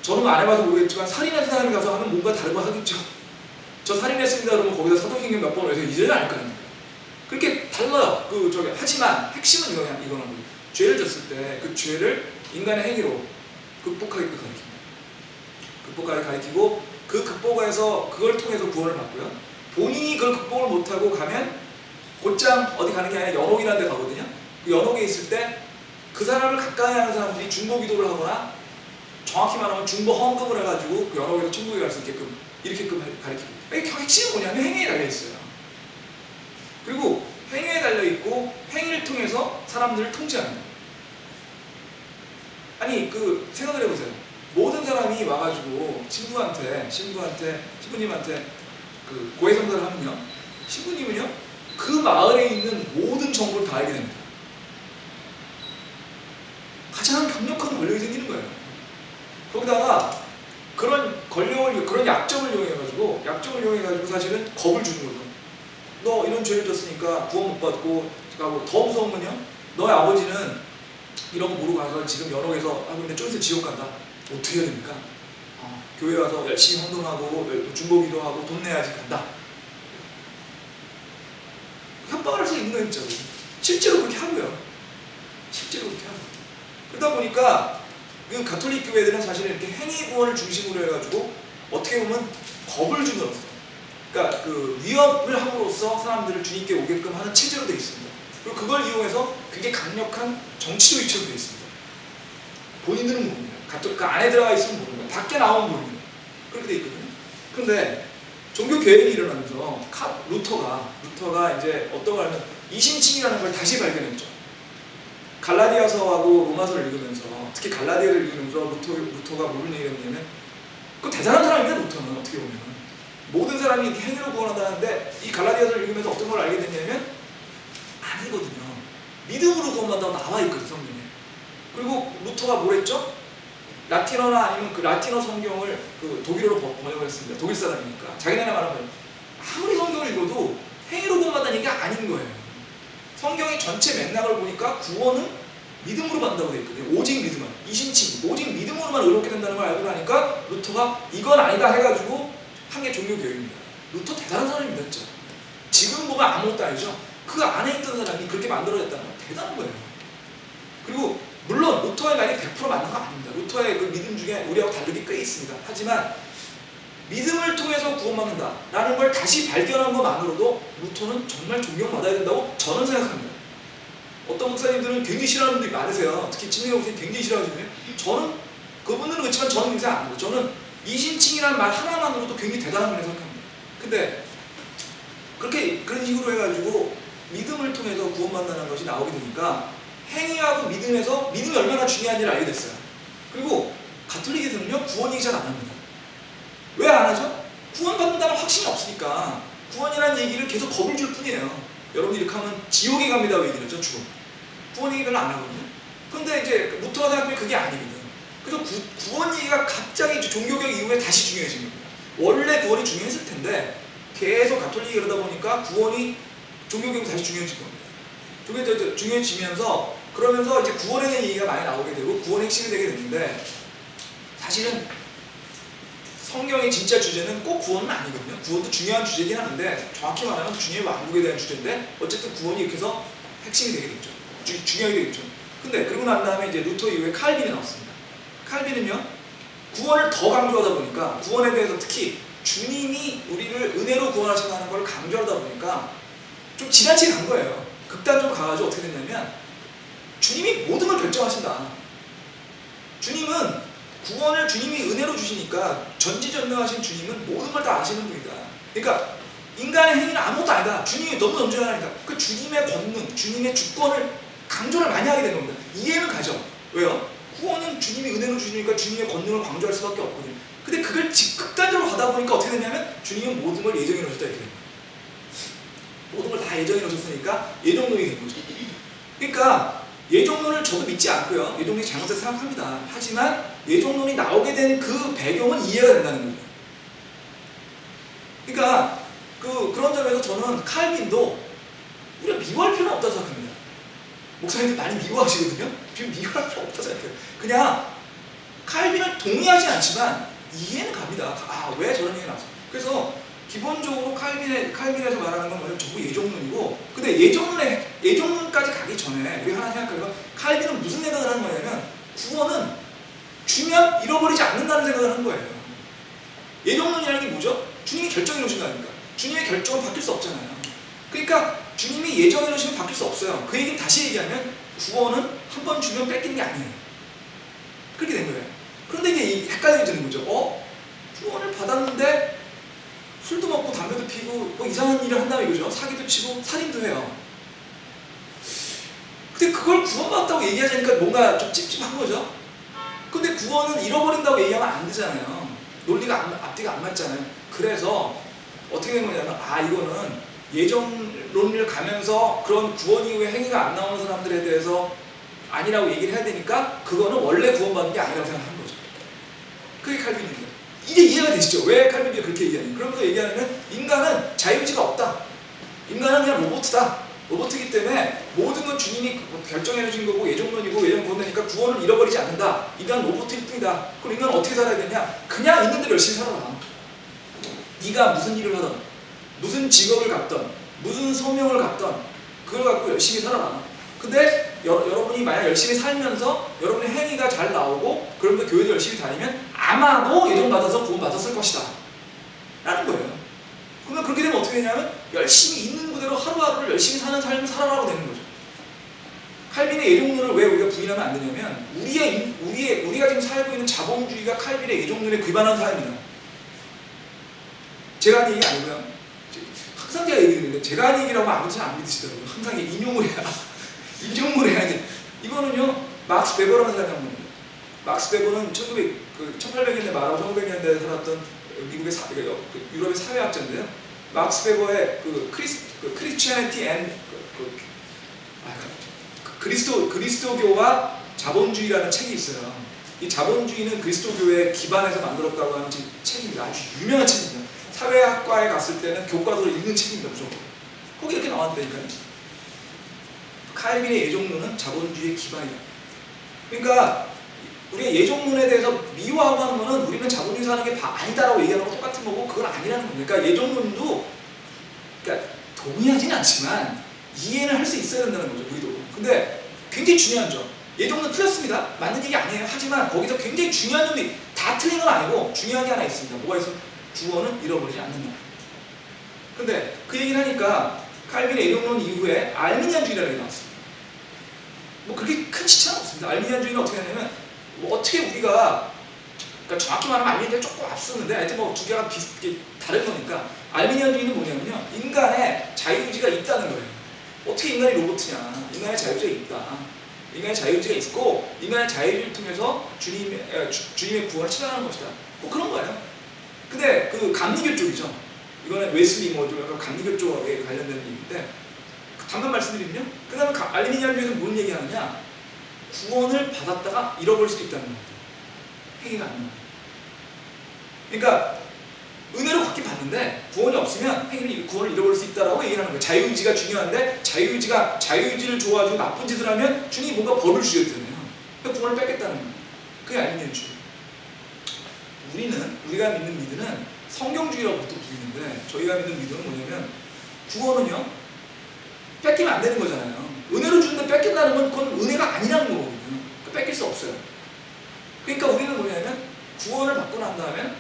저는 안 해봐서 모르겠지만 살인한 사람이 가서 하면 뭔가 다른 거 하겠죠. 저 살인했습니다 그러면 거기다 사도신경 몇 번 외서 이제는 알 거 아닙니까? 그렇게 달라요. 하지만 핵심은 이거는 거예요. 죄를 졌을 때 그 죄를 인간의 행위로 극복하게끔 가르칩니다. 극복하게 가르치고 그 극복에서 그걸 통해서 구원을 받고요. 본인이 그걸 극복을 못하고 가면 곧장 어디 가는 게 아니라 연옥이라는 데 가거든요. 그 연옥에 있을 때 그 사람을 가까이 하는 사람들이 중보기도를 하거나 정확히 말하면 중보 헌금을 해가지고 그 연옥에서 천국에 갈 수 있게끔 이렇게끔 가르칩니다. 이게 핵심은 뭐냐면 행위에 달려있어요. 그리고 행위에 달려있고 행위를 통해서 사람들을 통제합니다. 아니 생각을 해보세요. 모든 사람이 와가지고 신부님한테 고해성사를 하면요, 신부님은요 그 마을에 있는 모든 정보를 다 알게 됩니다. 가장 강력한 권력이 생기는 거예요. 거기다가 그런 약점을 이용해가지고 사실은 겁을 주는 거죠. 너 이런 죄를 졌으니까 구원 못 받고 가고, 더 무서운 건요, 너의 아버지는 이런 거 모르고 가서 지금 연옥에서 하고 있는데 좀 있으면 지옥 간다. 어떻게 해야 됩니까? 교회 와서 열심히 헌금하고 중보기도 하고 돈 내야지 간다. 협박을 할 수 있는 거예요. 진짜로. 실제로 그렇게 하고요. 그러다 보니까 그 가톨릭 교회들은 사실은 이렇게 행위 구원을 중심으로 해가지고 어떻게 보면 겁을 줌으로써, 그러니까 위협을 함으로써 사람들을 주님께 오게끔 하는 체제로 되어 있습니다. 그리고 그걸 이용해서 굉장히 강력한 정치적 위치로 되어 있습니다. 본인들은 모릅니다. 그 안에 들어가 있으면 모릅니다. 밖에 나오면 모릅니다. 그렇게 되어 있거든요. 그런데 종교 개혁이 일어나면서 루터가 이제 어떤 걸 하면 이신칭이라는 걸 다시 발견했죠. 갈라디아서하고 로마서를 읽으면서, 특히 갈라디아를 읽으면서 루터가 무슨 얘기를 했냐면, 대단한 사람입니다. 루터는 어떻게 보면 모든 사람이 이렇게 행위로 구원한다는데, 이 갈라디아서를 읽으면서 어떤 걸 알게 됐냐면 아니거든요. 믿음으로 구원받는다고 나와 있거든요, 성경에. 그리고 루터가 뭘 했죠? 라틴어나 아니면 라틴어 성경을 독일어로 번역을 했습니다. 독일 사람이니까. 자기네나 말하면 아무리 성경을 읽어도 행위로 구원받는 얘기가 아닌 거예요. 성경의 전체 맥락을 보니까 구원은 믿음으로 받는다고 되어 있거든요. 오직 믿음만, 이신칭, 오직 믿음으로만 의롭게 된다는 걸 알고 나니까 루터가 이건 아니다 해가지고 한 게 종교개혁입니다. 루터 대단한 사람입니다. 진짜. 지금 보면 아무것도 아니죠. 그 안에 있던 사람이 그렇게 만들어냈다는 건 대단한 거예요. 그리고 물론 루터의 말이 100% 맞는 거 아닙니다. 루터의 그 믿음 중에 우리하고 다르게 꽤 있습니다. 하지만 믿음을 통해서 구원받는다 라는 걸 다시 발견한 것만으로도 루터는 정말 존경받아야 된다고 저는 생각합니다. 어떤 목사님들은 굉장히 싫어하는 분들이 많으세요. 특히 진리의 목사님 굉장히 싫어하시네요. 저는 그분들은 그렇지만 저는 인생 안 합니다. 저는 이신칭이라는 말 하나만으로도 굉장히 대단한 분이라고 생각합니다. 근데 그런 식으로 해가지고 믿음을 통해서 구원받는다는 것이 나오게 되니까 행위하고 믿음에서 믿음이 얼마나 중요한지를 알게 됐어요. 그리고 가톨릭에서는요, 구원 얘기 잘 안 합니다. 왜 안 하죠? 구원받는다는 확신이 없으니까 구원이라는 얘기를 계속 겁을 줄 뿐이에요. 여러분이 이렇게 하면 지옥에 갑니다 왜 얘기를 하죠? 죽음. 구원 얘기 별로 안 하거든요. 그런데 이제 루터가 생각하면 그게 아니거든. 그래서 구원 얘기가 갑자기 종교개혁 이후에 다시 중요해진 겁니다. 원래 구원이 중요했을 텐데 계속 가톨릭이 그러다 보니까 구원이 종교개혁이 다시 중요해진 겁니다. 중요해지면서 그러면서 이제 구원에 대한 얘기가 많이 나오게 되고 구원의 핵심이 되게 됐는데 사실은 성경의 진짜 주제는 꼭 구원은 아니거든요. 구원도 중요한 주제긴 하는데 정확히 말하면 주님의 왕국에 대한 주제인데 어쨌든 구원이 이렇게 해서 핵심이 되게 됐죠. 중요하게 되겠죠. 근데 그러고 난 다음에 이제 루터 이후에 칼빈이 나왔습니다. 칼빈은요 구원을 더 강조하다 보니까 구원에 대해서 특히 주님이 우리를 은혜로 구원하신다는 걸 강조하다 보니까 좀 지나치게 간 거예요. 극단적으로 가가지고 어떻게 됐냐면 주님이 모든 걸 결정하신다. 주님은 구원을 주님이 은혜로 주시니까 전지전능하신 주님은 모든 걸 다 아시는 분이다. 그러니까 인간의 행위는 아무것도 아니다. 주님이 너무 넘쳐나니까 그 주님의 권능, 주님의 주권을 강조를 많이 하게 된 겁니다. 이해는 가죠. 왜요? 구원은 주님이 은혜로 주시니까 주님의 권능을 강조할 수밖에 없거든요. 근데 그걸 극단적으로 가다 보니까 어떻게 됐냐면 주님은 모든 걸 예정해 놓으셨다 이렇게 됩니다. 모든 걸 다 예정해 놓으셨으니까 예정론이 된 거죠. 그러니까 예정론을 저도 믿지 않고요. 예정론이 잘못됐다고 생각합니다. 하지만 예정론이 나오게 된 그 배경은 이해가 된다는 거죠. 그러니까 그런 점에서 저는 칼빈도 우리가 미워할 필요는 없다고 생각합니다. 목사님들 많이 미워하시거든요. 지금 미워할 필요 없다고 생각해요. 그냥 칼빈을 동의하지 않지만 이해는 갑니다. 왜 저런 얘기가 나왔어. 그래서 기본적으로 칼빈에서 말하는 건 뭐냐면 전부 예정론이고, 근데 예정론까지 가기 전에 우리 하나 생각해보면 칼빈은 무슨 생각을 하는 거냐면 구원은 주면 잃어버리지 않는다는 생각을 하는 거예요. 예정론이라는 게 뭐죠? 주님이 결정해 놓으신 거 아닙니까? 주님의 결정은 바뀔 수 없잖아요. 그러니까 주님이 예정해 놓으시면 바뀔 수 없어요. 그 얘기는 다시 얘기하면 구원은 한 번 주면 뺏기는 게 아니에요. 그렇게 된 거예요. 그런데 이게 헷갈려지는 거죠. 구원을 받았는데 술도 먹고 담배도 피고 뭐 이상한 일을 한다며 이거죠. 사기도 치고 살인도 해요. 근데 그걸 구원받았다고 얘기하자니까 뭔가 좀 찝찝한 거죠. 근데 구원은 잃어버린다고 얘기하면 안 되잖아요. 논리가 앞뒤가 안 맞잖아요. 그래서 어떻게 된 거냐면 이거는 예정론을 가면서 그런 구원 이후에 행위가 안 나오는 사람들에 대해서 아니라고 얘기를 해야 되니까 그거는 원래 구원받는 게 아니라고 생각한 거죠. 그게 칼빈입니다. 이게 이해가 되시죠? 왜 칼빈이 그렇게 얘기하냐? 그러면서 얘기하면 인간은 자유의지가 없다. 인간은 그냥 로봇이다. 로봇이기 때문에 모든 건 주님이 결정해 주신 거고 예정론이고 예정 구원되니까 구원을 잃어버리지 않는다. 인간은 로봇일 뿐이다. 그럼 인간은 어떻게 살아야 되냐? 그냥 있는 대로 열심히 살아라. 네가 무슨 일을 하든 무슨 직업을 갖던 무슨 소명을 갖던 그걸 갖고 열심히 살아라. 근데 여러분이 만약 열심히 살면서 여러분의 행위가 잘 나오고 그러면서 교회도 열심히 다니면 아마도 예정받아서 구원받았을 것이다 라는 거예요. 그러면 그렇게 되면 어떻게 되냐면 열심히 있는 그대로 하루하루를 열심히 사는 삶을 살아라고 되는 거죠. 칼빈의 예정론을 왜 우리가 부인하면 안 되냐면 우리가 지금 살고 있는 자본주의가 칼빈의 예정론에 귀반한 사람입니다. 제가 하는 얘기 아니고요. 항상 제가 얘기했는데 제가 하는 얘기라고 아무도 잘 안 믿으시더라고요. 항상 인용을 해야 인용을 해야지. 이거는요 막스 베버라는 사람이 한 겁니다. 막스 베버는 1800년대 말하고 1900년대에 살았던 미국의 유럽의 사회학자인데요. 막스 베버의 크리스티애니티 앤 그리스도교와 자본주의라는 책이 있어요. 이 자본주의는 그리스도교의 기반에서 만들었다고 하는 책입니다. 아주 유명한 책입니다. 사회학과에 갔을 때는 교과서를 읽는 책입니다. 무조건. 거기 이렇게 나왔다니까요. 칼빈의 예정론은 자본주의의 기반이다. 그러니까 우리가 예정론에 대해서 미워하고 하는 거는 우리는 자본주의 사는 게 아니다라고 얘기하는 거 똑같은 거고 그건 아니라는 겁니다. 그러니까 예정론도 동의하지는 않지만 이해는 할 수 있어야 된다는 거죠. 우리도. 근데 굉장히 중요한 점. 예정론 틀렸습니다. 맞는 얘기 아니에요. 하지만 거기서 굉장히 중요한 점이 다 틀린 건 아니고 중요한 게 하나 있습니다. 뭐가 있어? 구원은 잃어버리지 않는다. 근데 그 얘기를 하니까 칼빈의 예정론 이후에 알미니안주의라는 게 나왔습니다. 뭐 그렇게 큰 지차는 없습니다. 알미니안주의는 어떻게 하냐면 어떻게 우리가 그러니까 정확히 말하면 알미니안주의가 조금 앞서는데 하여튼 뭐 두 개가 다른 거니까 알미니안주의는 뭐냐면요 인간의 자유의지가 있다는 거예요. 어떻게 인간이 로봇이냐? 인간의 자유의지가 있다. 인간의 자유의지가 있고 인간의 자유의지를 통해서 주님의 구원을 찾아가는 것이다. 뭐 그런 거예요. 근데 그 감리교 쪽이죠. 이거는 웨슬리 감리교 쪽에 관련된 얘기인데 잠깐 말씀드리면요. 그 다음에 알미니안주의에서 무슨 얘기하느냐? 구원을 받았다가 잃어버릴 수도 있다는 겁니다. 행위가 안 나와요. 그러니까 않는데 구원이 없으면 구원을 잃어버릴 수 있다라고 얘기하는 거예요. 자유의지가 중요한데 자유의지를 좋아하고 나쁜 짓을 하면 주님이 뭔가 벌을 주겠잖아요. 그러니까 구원을 뺏겠다는 거예요. 그게 알미니안 주의. 우리가 믿는 미드는 성경주의라고 보통 부르는데 저희가 믿는 미드는 뭐냐면 구원은요 뺏기면 안 되는 거잖아요. 은혜로 주는데 뺏긴다는 건 그건 은혜가 아니라는 거거든요. 그러니까 뺏길 수 없어요. 그러니까 우리는 뭐냐면 구원을 받고 난 다음에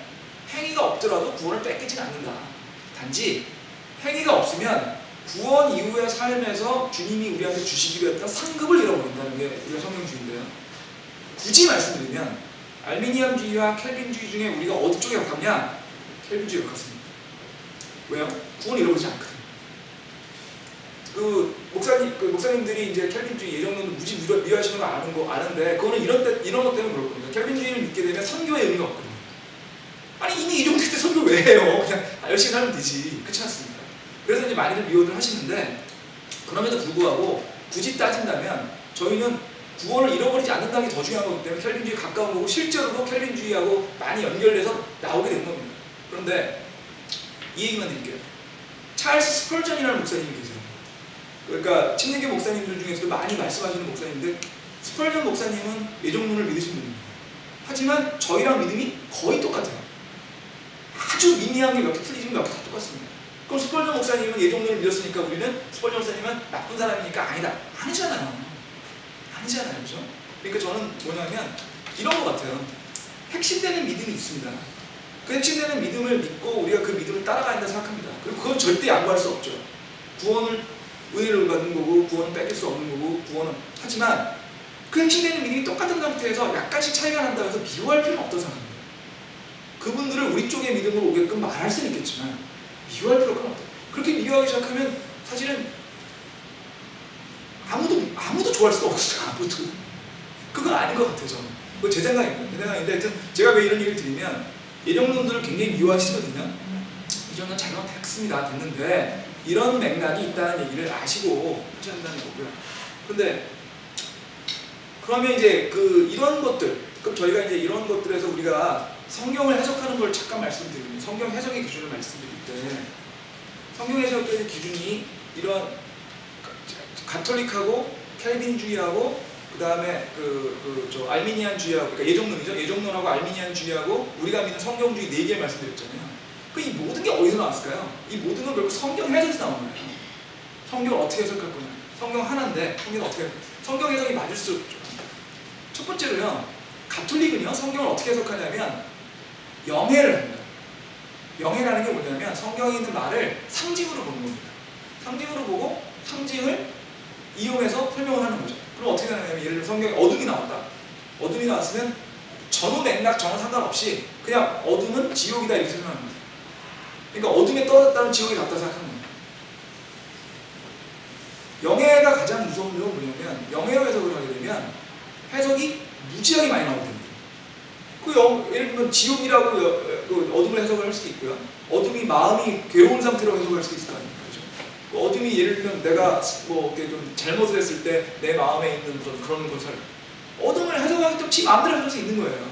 행위가 없더라도 구원을 뺏기진 않는다. 단지 행위가 없으면 구원 이후의 삶에서 주님이 우리한테 주시기로 했던 상급을 잃어버린다는 게 우리가 성경주의인데요. 굳이 말씀드리면 알미니안주의와 켈빈주의 중에 우리가 어디 쪽에 가깝냐? 켈빈주의에 가깝습니다. 왜요? 구원 잃어버리지 않거든요. 목사님들이 이제 켈빈주의 예정론을 무지 미워하시는 거 아는데 그거는 이런 것 때문에 그럴 겁니다. 켈빈주의를 믿게 되면 선교의 의미가 없거든요. 아니 이미 이 정도 때 선교 왜 해요? 그냥 열심히 하면 되지. 그렇지 않습니까? 그래서 이제 많이들 미워들 하시는데 그럼에도 불구하고 굳이 따진다면 저희는 구원을 잃어버리지 않는다는 게 더 중요한 거기 때문에 켈빈주의에 가까운 거고 실제로도 켈빈주의하고 많이 연결돼서 나오게 된 겁니다. 그런데 이 얘기만 드릴게요. 찰스 스펄전이라는 목사님이 계세요. 그러니까 침례교 목사님들 중에서도 많이 말씀하시는 목사님인데 스펄전 목사님은 예정론을 믿으신 분입니다. 하지만 저희랑 믿음이 거의 똑같아요. 아주 미미한 게 몇 개 틀리지만 몇 개 다 똑같습니다. 그럼 스펄전 목사님은 예정론을 믿었으니까 우리는 스펄전 목사님은 나쁜 사람이니까 아니다. 아니잖아요. 그죠? 그러니까 저는 뭐냐면 이런 것 같아요. 핵심되는 믿음이 있습니다. 그 핵심되는 믿음을 믿고 우리가 그 믿음을 따라가야 한다 생각합니다. 그리고 그건 절대 양보할 수 없죠. 구원을 은혜를 받는 거고 구원은 뺏길 수 없는 거고 구원은 하지만 그 핵심되는 믿음이 똑같은 상태에서 약간씩 차이가 난다고 해서 미워할 필요는 없다고 생각합니다. 그분들을 우리 쪽의 믿음으로 오게끔 말할 수는 있겠지만 미워할 필요가 없다. 그렇게 미워하기 시작하면 사실은 아무도 좋아할 수가 없어요. 아무도. 그건 아닌 것 같아요. 저는. 그건 제 생각입니다. 제 생각인데 하여튼 제가 왜 이런 얘기를 드리면 예정론들을 굉장히 미워하시거든요. 이 정도는 잘못했습니다. 됐는데 이런 맥락이 있다는 얘기를 아시고 하셔야 된다는 거고요. 근데 그러면 이제 이런 것들, 그럼 저희가 이제 이런 것들에서 우리가 성경을 해석하는 걸 잠깐 말씀드리면 성경 해석의 기준을 말씀드릴 때 성경 해석의 기준이 이런 가톨릭하고 켈빈주의하고 그 다음에 저 알미니안주의하고 그러니까 예정론이죠. 예정론하고 알미니안주의하고 우리가 믿는 성경주의 4개를 말씀드렸잖아요. 그 이 모든 게 어디서 나왔을까요? 이 모든 건 결국 성경 해석에서 나온 거예요. 성경을 어떻게 해석할 거냐? 성경 하나인데 성경을 어떻게 성경 해석이 맞을 수 없죠. 첫 번째로요. 가톨릭은요. 성경을 어떻게 해석하냐면 영해를 합니다. 영해라는 게 뭐냐면 성경에 있는 말을 상징으로 보는 겁니다. 상징으로 보고 상징을 이용해서 설명을 하는 거죠. 그럼 어떻게 하냐면 예를 들어 성경에 어둠이 나왔다. 어둠이 나왔으면 전후 맥락 전혀 상관없이 그냥 어둠은 지옥이다 이렇게 설명하는 거예요. 그러니까 어둠에 떨어졌다는 지옥이 같다 생각하는 거예요. 영해가 가장 무서운 건 뭐냐면 영해로 해석을 하게 되면 해석이 무지하게 많이 나오게 됩니다. 예를 들면 지옥이라고 어둠을 해석을 할 수도 있고요. 어둠이 마음이 괴로운 상태로 해석할 수도 있을 거 아닙니까? 그렇죠? 어둠이 예를 들면 내가 뭐 이렇게 좀 잘못을 했을 때 내 마음에 있는 그런 것을 어둠을 해석하기 때문에 지 마음대로 해석할 수 있는 거예요.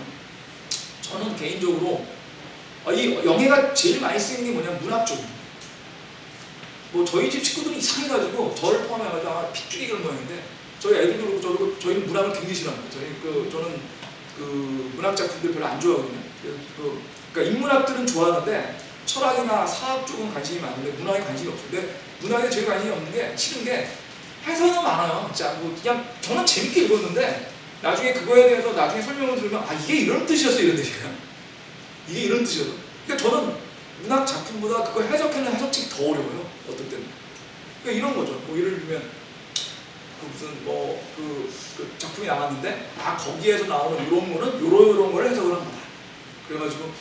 저는 개인적으로 이 영해가 제일 많이 쓰이는 게 뭐냐면 문학 쪽입니다. 뭐 저희 집 식구들이 이상해가지고 저를 포함해가지고 아마 핏줄이 그런 모양인데 저희 애들도 그렇고 저희는 문학을 굉장히 싫어합니다. 저는 문학 작품들 별로 안 좋아하거든요. 그러니까 인문학들은 좋아하는데 철학이나 사학 쪽은 관심이 많은데 문학에 관심이 없어요. 근데 문학에 제일 관심이 없는 게 싫은 게 해석은 많아요. 진짜 뭐 그냥 저는 재밌게 읽었는데 나중에 그거에 대해서 나중에 설명을 들으면 이게 이런 뜻이었어 이런 뜻이에요. 이게 이런 뜻이었어. 그러니까 저는 문학 작품보다 그거 해석하는 해석책이 더 어려워요. 어떤 때는. 그러니까 이런 거죠. 뭐 예를 들면 무슨 그 작품이 나왔는데 거기에서 나오는 이런 거는 요런 거를 해석을 한 거다. 그래가지고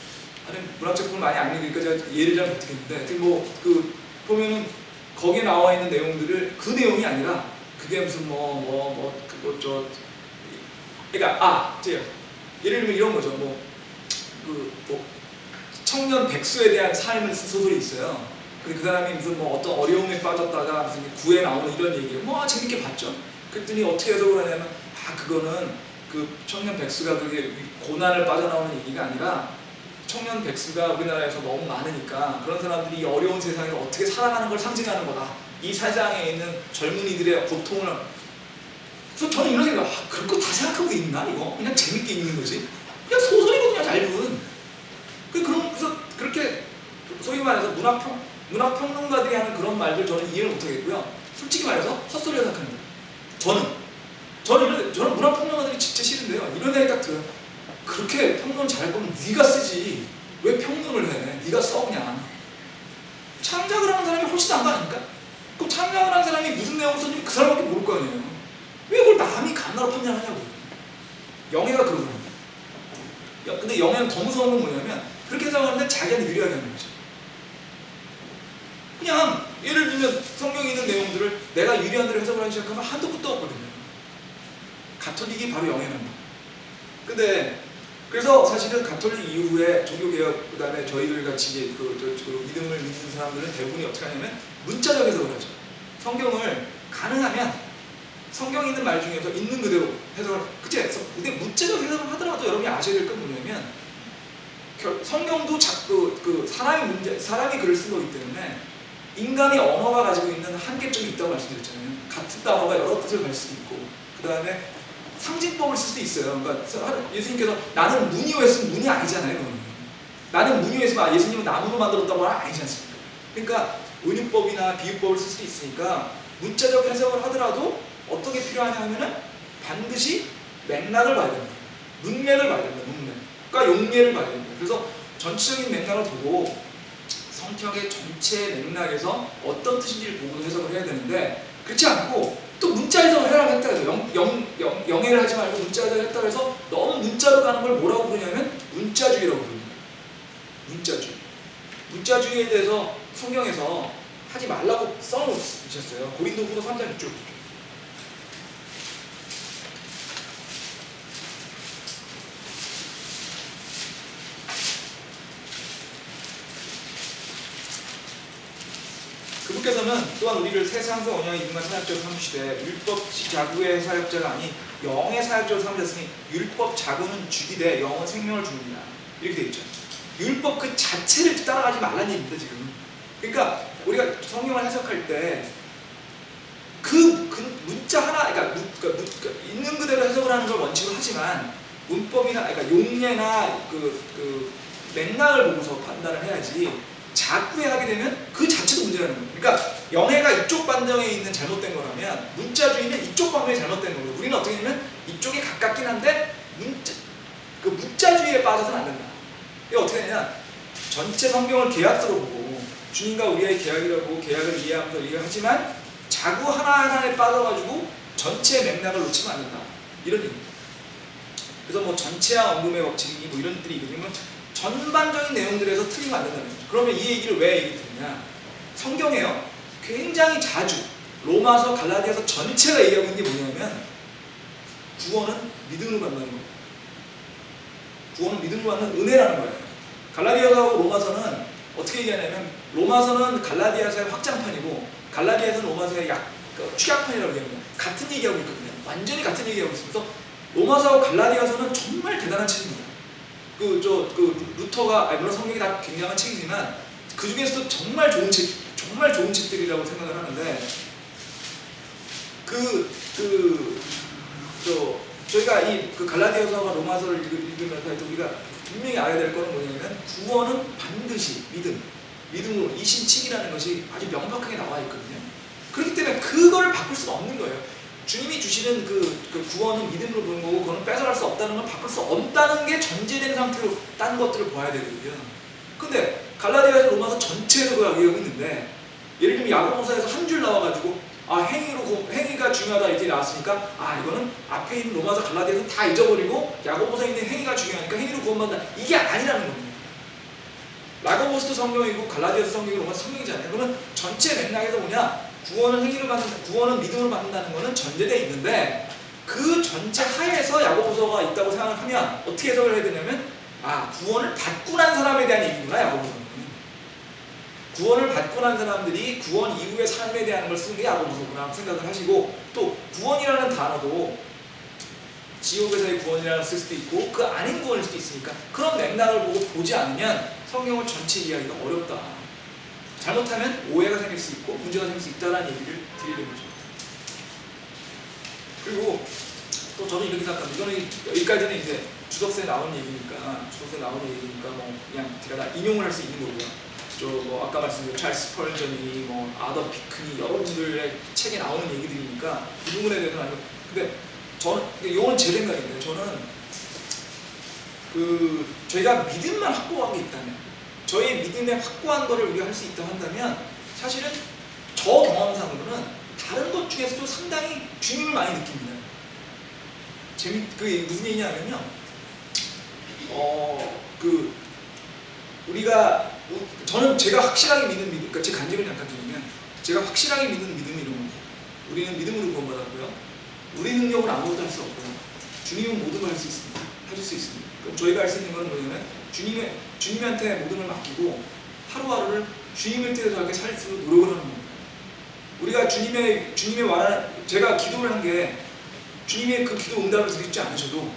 문학 작품을 많이 안 읽으니까 제가 예를 잘 못 듣겠는데 보면은 거기에 나와 있는 내용들을 그 내용이 아니라 그게 무슨 그러니까 예를 들면 이런 거죠. 청년 백수에 대한 삶을 쓴 소설이 있어요. 근데 그 사람이 무슨 어떤 어려움에 빠졌다가 무슨 구에 나오는 이런 얘기를 재밌게 봤죠. 그랬더니 어떻게 해석을 하냐면 그거는 그 청년 백수가 그게 고난을 빠져나오는 얘기가 아니라 청년 백수가 우리나라에서 너무 많으니까 그런 사람들이 이 어려운 세상에서 어떻게 살아가는 걸 상징하는 거다. 이 세상에 있는 젊은이들의 고통을. 그래서 저는 이런 생각, 그런 거 다 생각하고 있나 이거? 그냥 재밌게 읽는 거지. 그냥 소설이거든요, 얇은. 그래서 그렇게 소위 말해서 문학평론가들이 하는 그런 말들 저는 이해를 못하겠고요. 솔직히 말해서 헛소리라 생각합니다. 저는 문학평론가들이 진짜 싫은데요. 이런 생각이 딱 들어요. 그렇게 평론 잘할 거면 네가 쓰지. 왜 평론을 해? 네가 써 그냥. 창작을 하는 사람이 훨씬 나은 거 아닙니까? 그럼 창작을 하는 사람이 무슨 내용을 썼는지 그 사람밖에 모를 거 아니에요. 왜 그걸 남이 감나라 판단하냐고. 영예가 그러거든요. 근데 영예는 더 무서운 건 뭐냐면 그렇게 해석하는데 자기한테 유리하게 하는 거죠. 그냥 예를 들면 성경에 있는 내용들을 내가 유리한 대로 해석을 하기 시작하면 한도 끝도 없거든요. 가톨릭이 바로 영예입니다. 근데 그래서 사실은 가톨릭 이후에 종교개혁 그 다음에 저희들 같이 그 믿음을 믿는 사람들은 대부분이 어떻게 하냐면 문자적 해석을 하죠. 성경을 가능하면 성경에 있는 말 중에서 있는 그대로 해석을 그치? 근데 문자적 해석을 하더라도 여러분이 아셔야 될 건 뭐냐면 성경도 사람이 글을 쓴 거기 때문에 인간의 언어가 가지고 있는 한계점이 있다고 말씀드렸잖아요. 같은 단어가 여러 뜻을 가질 수도 있고 그 다음에 상징법을 쓸 수도 있어요. 그러니까 예수님께서 나는 무늬로 했으면 무늬 아니잖아요. 그거는. 나는 무늬로 했으면 예수님은 나무로 만들었다고 하면 아니지 않습니까? 그러니까 은유법이나 비유법을 쓸 수도 있으니까 문자적 해석을 하더라도 어떻게 필요하냐 하면은 반드시 맥락을 봐야 됩니다. 문맥을 봐야 됩니다. 문맥. 그러니까 용례를 봐야 됩니다. 그래서 전체적인 맥락을 보고 성격의 전체 맥락에서 어떤 뜻인지를 보고 해석을 해야 되는데 그렇지 않고 또 문자 해석을 해라고 했다 해서 영예를 하지 말고 문자 해석을 했다고 해서 너무 문자로 가는 걸 뭐라고 부르냐면 문자주의라고 부릅니다. 문자주의. 문자주의에 대해서 성경에서 하지 말라고 써놓으셨어요. 고린도후서 3장 6절. 그분께서는 또한 우리를 세상과 언약의 이름과 사역자로 삼으시되 율법 자구의 사역자가 아닌 영의 사역자로 삼으셨으니 율법 자구는 죽이되 영은 생명을 줍니다. 이렇게 되어 있죠. 율법 그 자체를 따라가지 말라는 얘기입니다. 지금. 그러니까 우리가 성경을 해석할 때 그 문자 하나, 그러니까 있는 그대로 해석을 하는 걸 원칙으로 하지만 문법이나 그러니까 용례나 그 맥락을 보고서 판단을 해야지. 자꾸에 하게 되면 그 자체도 문제라는 거예요. 그러니까 영예가 이쪽 반정에 있는 잘못된 거라면 문자주의는 이쪽 방면이 잘못된 거예요. 우리는 어떻게 하냐면 이쪽이 가깝긴 한데 문자주의에 빠져서는 안 된다. 이게 어떻게 되냐? 전체 성경을 계약서로 보고 주님과 우리의 계약이라고 계약을 이해하면서 이해하지만 자구 하나하나에 빠져가지고 전체 맥락을 놓치면 안 된다. 이런 얘기입니다. 그래서 뭐 전체와 언금의 법칙이니 뭐 이런 것들이 있거든요. 전반적인 내용들에서 틀리면 안 된다는 거죠. 그러면 이 얘기를 왜 얘기 드리냐? 성경에요. 굉장히 자주 로마서, 갈라디아서 전체가 얘기하고 있는 게 뭐냐면 구원은 믿음으로 받는 겁니다. 구원은 믿음으로 받는 은혜라는 거예요. 갈라디아서하고 로마서는 어떻게 얘기하냐면 로마서는 갈라디아서의 확장판이고 갈라디아서는 로마서의 축약판이라고 얘기합니다. 같은 얘기하고 있거든요. 완전히 같은 얘기하고 있습니다. 로마서하고 갈라디아서는 정말 대단한 책입니다. 루터가, 물론 성경이 다 굉장한 책이지만 그 중에서도 정말 좋은 책들이라고 생각을 하는데 저희가 그 갈라디아서와 로마서를 읽으면서 우리가 분명히 알아야 될 거는 뭐냐면 구원은 반드시 믿음으로 이신칙이라는 것이 아주 명확하게 나와 있거든요. 그렇기 때문에 그걸 바꿀 수가 없는 거예요. 주님이 주시는 그 구원은 믿음으로 보는 거고 그거는 뺏어갈 수 없다는 걸 바꿀 수 없다는 게 전제된 상태로 딴 것들을 봐야 되거든요. 근데 갈라디아서 로마서 전체에서 그걸 얘기하고 있는데 예를 들면 야고보서에서 한 줄 나와가지고 행위가 중요하다 이렇게 나왔으니까 이거는 앞에 있는 로마서 갈라디아서 다 잊어버리고 야고보서에 있는 행위가 중요하니까 행위로 구원받는다. 이게 아니라는 겁니다. 야고보서도 성경이고 갈라디아서 성경이고 로마서 성경이잖아요. 그러면 전체 맥락에서 뭐냐? 구원은 믿음으로 받는다는 것은 전제되어 있는데 그 전체 하에서 야고보서가 있다고 생각을 하면 어떻게 해석을 해야 되냐면 구원을 받고 난 사람에 대한 얘기구나. 야고보서는 구원을 받고 난 사람들이 구원 이후의 삶에 대한 걸 쓰는 게 야고보서구나 생각을 하시고 또 구원이라는 단어도 지옥에서의 구원이라고 쓸 수도 있고 그 아닌 구원일 수도 있으니까 그런 맥락을 보고 보지 않으면 성경을 전체 이해하기가 어렵다. 잘못하면 오해가 생길 수 있고 문제가 생길 수 있다는 얘기를 드리는 거죠. 그리고 또 저는 이렇게 생각합니다. 이거는 여기까지는 이제 주석서에 나온 얘기니까 뭐 그냥 제가 다 인용을 할 수 있는 거고요. 뭐 아까 말씀드린 찰스 펄전이 뭐 아더 피크니 여러분들의 책에 나오는 얘기들이니까 이 부분에 대해서는 아니고 근데 저는 이건 제 생각인데 저는 저희가 믿음만 확고한 게 있다면 저희 믿음에 확고한 거를 우리가 할 수 있다고 한다면 사실은 저 경험상으로는 다른 것 중에서도 상당히 주님을 많이 느낍니다. 그게 무슨 얘기냐면요. 저는 제가 확실하게 믿는 믿음, 그러니까 제 간증을 잠깐 드리면 제가 확실하게 믿는 믿음이 이런 겁니다. 우리는 믿음으로 구원받았고요. 우리 능력은 아무것도 할 수 없고요. 주님은 모든 걸 할 수 있습니다. 해줄 수 있습니다. 그럼 저희가 할 수 있는 건 뭐냐면 주님한테 모든 걸 맡기고 하루하루를 주님을 뜻하게 살 수 있도록 노력을 하는 겁니다. 우리가 주님의 말하는 제가 기도를 한 게 주님의 그 기도 응답을 드리지 않으셔도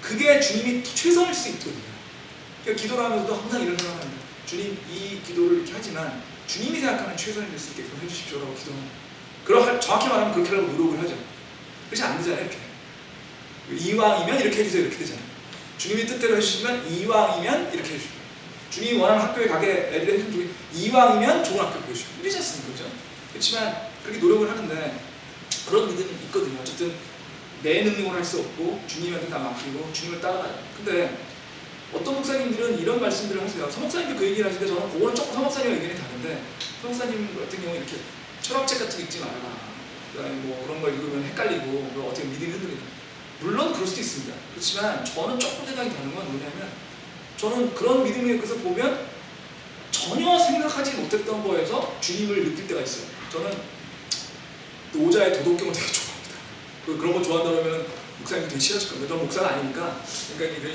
그게 주님이 최선일 수 있거든요. 그러니까 기도를 하면서도 항상 이런 생각을 합니다. 주님 이 기도를 이렇게 하지만 주님이 생각하는 최선이 될 수 있게끔 해주십시오라고 기도합니다. 정확히 말하면 그렇게 하려고 노력을 하죠. 그렇지 안 되잖아요. 이렇게 이왕이면 이렇게 해주세요 이렇게 되잖아요. 주님이 뜻대로 해주시면 이왕이면 이렇게 해주시고 주님이 원하는 학교에 가게 애들이 해주면 이왕이면 좋은 학교 보여주시고 이러지 않습니까? 그렇죠? 그렇지만 그렇게 노력을 하는데 그런 믿음이 있거든요. 어쨌든 내 능력으로 할 수 없고 주님한테 다 맡기고 주님을 따라가요. 근데 어떤 목사님들은 이런 말씀들을 하세요. 서목사님도 그 얘기를 하시는데 저는 그거는 조금 서목사님과 의견이 다른데 서목사님 같은 경우 이렇게 철학책 같은 거 읽지 말아라. 그다음에 뭐 그런 걸 읽으면 헷갈리고 어떻게 믿음이 흔들린다. 물론 그럴 수도 있습니다. 그렇지만 저는 조금 생각이 다른 건 뭐냐면 저는 그런 믿음의 것을 보면 전혀 생각하지 못했던 거에서 주님을 느낄 때가 있어요. 저는 노자의 도덕경을 되게 좋아합니다. 그런 거 좋아한다 그러면 목사님이 되게 싫어질 겁니다. 저는 목사가 아니니까. 그러니까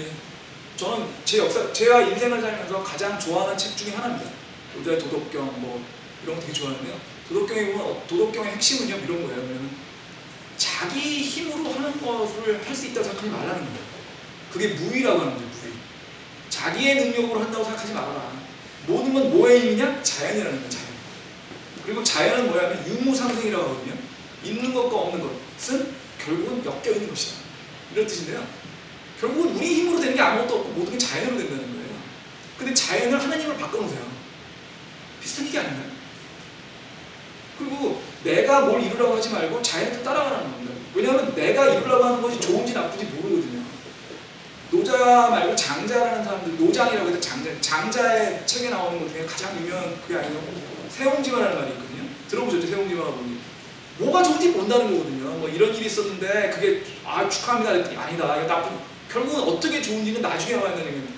저는 제가 인생을 살면서 가장 좋아하는 책 중에 하나입니다. 노자의 도덕경 뭐 이런 거 되게 좋아하는데요. 도덕경에 보면 도덕경의 핵심은요 이런 거예요. 그러면 자기 힘으로 하는 것을 할 수 있다고 생각하지 말라는 거예요. 그게 무의라고 하는 거예요. 무의. 자기의 능력으로 한다고 생각하지 말아라. 모든 건 뭐의 힘이냐? 자연이라는 거예요. 자연. 그리고 자연은 뭐냐면 유무상생이라고 하거든요. 있는 것과 없는 것은 결국은 엮여 있는 것이다. 이런 뜻인데요. 결국은 우리 힘으로 되는 게 아무것도 없고 모든 게 자연으로 된다는 거예요. 근데 자연을 하나님을 바꿔놓으세요. 비슷한 얘기 아닌가요? 그리고 내가 뭘 이루려고 하지 말고 자연을 따라가라는 겁니다. 왜냐하면 내가 이루려고 하는 것이 좋은지 나쁜지 모르거든요. 노자 말고 장자라는 사람들, 노장이라고 해서 장자의 책에 나오는 것 중에 가장 유명한 그게 아니고 세옹지마라는 말이 있거든요. 들어보셨죠? 세옹지마가 보니 뭐가 좋은지 본다는 거거든요. 뭐 이런 일이 있었는데 그게 축하합니다 그랬더니 아니다 이거 나쁜. 결국은 어떻게 좋은지는 나중에 와야 된다는 얘기입니다.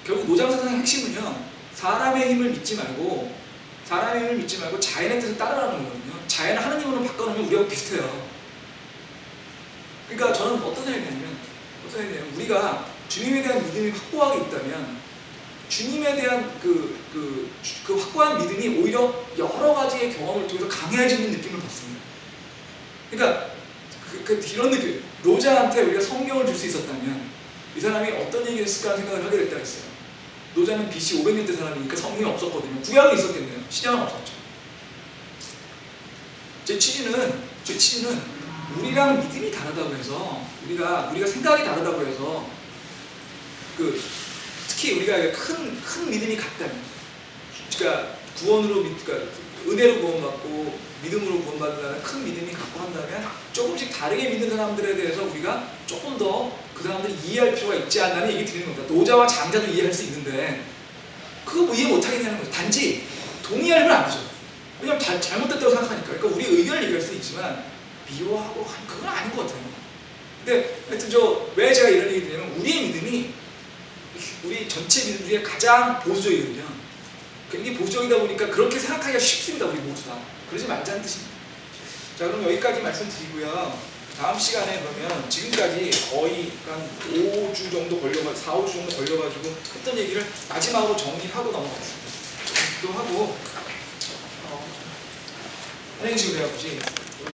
결국 노장사상의 핵심은요 사람의 힘을 믿지 말고 자연의 뜻을 따르라는 거거든요. 자연을 하나님으로 바꿔놓으면 우리하고 비슷해요. 그러니까 저는 어떤 생각이냐면 우리가 주님에 대한 믿음이 확고하게 있다면 주님에 대한 그 확고한 믿음이 오히려 여러 가지의 경험을 통해서 강해지는 느낌을 받습니다. 그러니까 이런 느낌. 노자한테 우리가 성경을 줄 수 있었다면 이 사람이 어떤 얘기를 했을까 하는 생각을 하게 될 때가 있어요. 노자는 BC 500년대 사람이니까 성경이 없었거든요. 구약은 있었겠네요. 신약은 없었죠. 제 취지는 우리랑 믿음이 다르다고 해서 우리가 생각이 다르다고 해서 특히 우리가 큰 믿음이 같다면 그러니까 그러니까 은혜로 구원받고 믿음으로 구원받는다는 큰 믿음이 갖고 한다면 조금씩 다르게 믿는 사람들에 대해서 우리가 조금 더 그 사람들이 이해할 필요가 있지 않나는 얘기 드리는 겁니다. 노자와 장자도 이해할 수 있는데 그거 뭐 이해 못하겠냐는 거죠. 단지 동의하면 안 되죠. 왜냐면 잘못됐다고 생각하니까. 그러니까 우리 의견을 얘기할 수 있지만 미워하고 그건 아닌 것 같아요. 근데 하여튼 왜 제가 이런 얘기 드리냐면 우리의 믿음이 우리 전체 믿음 중에 가장 보수적이거든요. 굉장히 보수적이다 보니까 그렇게 생각하기가 쉽습니다. 우리 모두 다. 그러지 말자는 뜻입니다. 자, 그럼 여기까지 말씀드리고요. 다음 시간에 그러면 지금까지 거의 한 5주 정도 4-5주 정도 걸려가지고 했던 얘기를 마지막으로 정리하고 넘어가겠습니다. 또 하고 하나님 지금 내가 보지